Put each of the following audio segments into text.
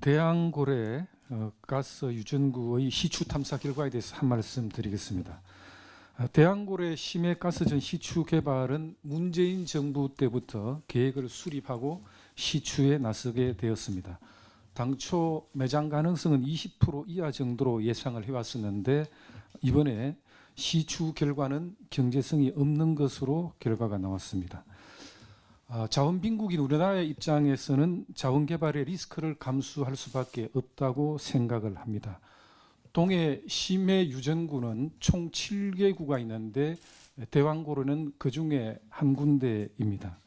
대양고래 가스 유전구의 시추 탐사 결과에 대해서 한 말씀 드리겠습니다. 대양고래 심해 가스전 시추 개발은 문재인 정부 때부터 계획을 수립하고 시추에 나서게 되었습니다. 당초 매장 가능성은 20% 이하 정도로 예상을 해왔었는데 이번에 시추 결과는 경제성이 없는 것으로 결과가 나왔습니다. 자원 빈국인 우리나라의 입장에서는 자원 개발의 리스크를 감수할 수밖에 없다고 생각을 합니다. 동해 심해 유전구는 총 7개구가 있는데 대왕고래는 그중에 한 군데입니다.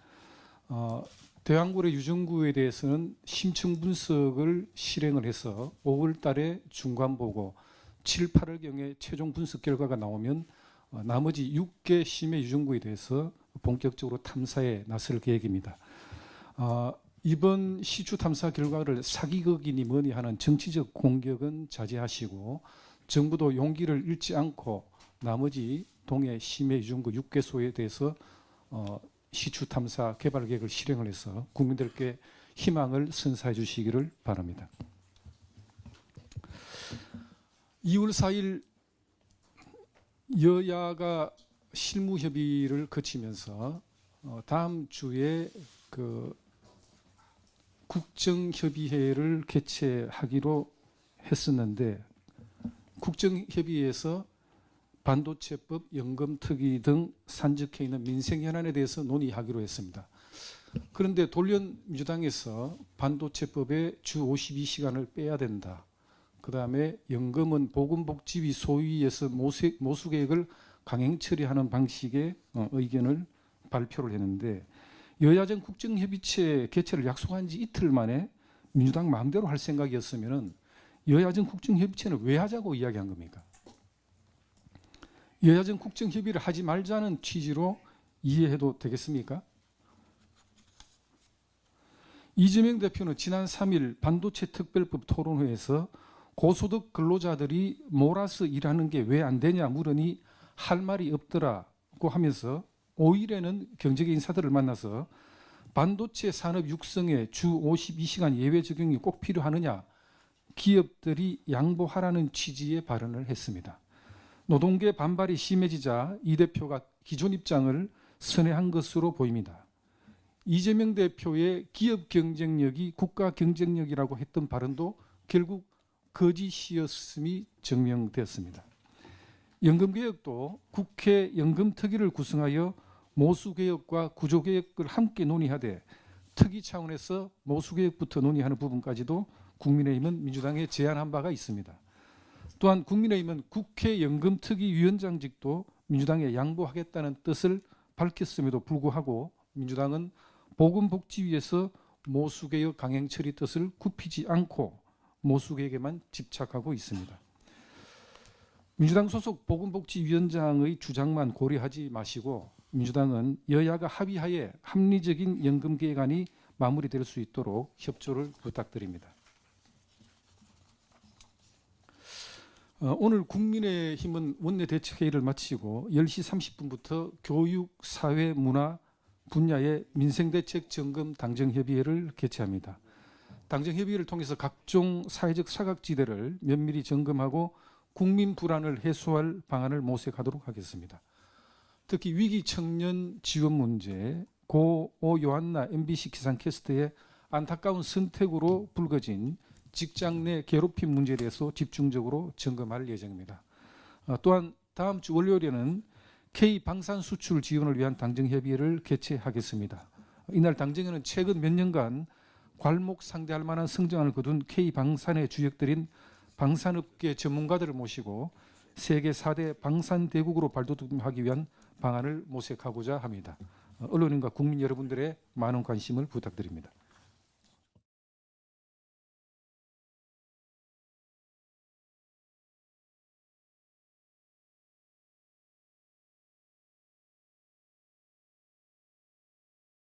대왕고래 유전구에 대해서는 심층 분석을 실행을 해서 5월 달에 중간 보고 7, 8월경에 최종 분석 결과가 나오면 나머지 6개 심해 유전구에 대해서 본격적으로 탐사에 나설 계획입니다. 이번 시추 탐사 결과를 사기극이니 뭐니 하는 정치적 공격은 자제하시고 정부도 용기를 잃지 않고 나머지 동해 심해 유전구 6개소에 대해서 시추 탐사 개발 계획을 실행을 해서 국민들께 희망을 선사해 주시기를 바랍니다. 2월 4일 여야가 실무 협의를 거치면서 다음 주에 국정협의회를 개최하기로 했었는데 국정협의회에서 반도체법, 연금특위 등 산적해 있는 민생 현안에 대해서 논의하기로 했습니다. 그런데 돌연민주당에서 반도체법에 주 52시간을 빼야 된다. 그다음에 연금은 보건복지위 소위에서 모수계획을 강행 처리하는 방식의 의견을 발표를 했는데 여야정 국정협의체 개최를 약속한 지 이틀 만에 민주당 마음대로 할 생각이었으면 여야정 국정협의체는 왜 하자고 이야기한 겁니까? 여야정 국정협의를 하지 말자는 취지로 이해해도 되겠습니까? 이재명 대표는 지난 3일 반도체 특별법 토론회에서 고소득 근로자들이 몰아서 일하는 게 왜 안 되냐 물으니 할 말이 없더라고 하면서 5일에는 경제계 인사들을 만나서 반도체 산업 육성에 주 52시간 예외 적용이 꼭 필요하느냐 기업들이 양보하라는 취지의 발언을 했습니다. 노동계 반발이 심해지자 이 대표가 기존 입장을 선회한 것으로 보입니다. 이재명 대표의 기업 경쟁력이 국가 경쟁력이라고 했던 발언도 결국 거짓이었음이 증명되었습니다. 연금개혁도 국회 연금특위를 구성하여 모수개혁과 구조개혁을 함께 논의하되 특위 차원에서 모수개혁부터 논의하는 부분까지도 국민의힘은 민주당에 제안한 바가 있습니다. 또한 국민의힘은 국회 연금특위 위원장직도 민주당에 양보하겠다는 뜻을 밝혔음에도 불구하고 민주당은 보건복지위에서 모수개혁 강행 처리 뜻을 굽히지 않고 모수개혁에만 집착하고 있습니다. 민주당 소속 보건복지위원장의 주장만 고려하지 마시고 민주당은 여야가 합의하에 합리적인 연금 개혁안이 마무리될 수 있도록 협조를 부탁드립니다. 오늘 국민의힘은 원내대책회의를 마치고 10시 30분부터 교육, 사회, 문화 분야의 민생대책 점검 당정협의회를 개최합니다. 당정협의회를 통해서 각종 사회적 사각지대를 면밀히 점검하고 국민 불안을 해소할 방안을 모색하도록 하겠습니다. 특히 위기 청년 지원 문제, 고 요한나 MBC 기상캐스터의 안타까운 선택으로 불거진 직장 내 괴롭힘 문제에 대해서 집중적으로 점검할 예정입니다. 또한 다음 주 월요일에는 K 방산 수출 지원을 위한 당정협의회를 개최하겠습니다. 이날 당정회는 최근 몇 년간 괄목상대할 만한 성장을 거둔 K 방산의 주역들인 방산업계 전문가들을 모시고 세계 4대 방산 대국으로 발돋움하기 위한 방안을 모색하고자 합니다. 언론인과 국민 여러분들의 많은 관심을 부탁드립니다.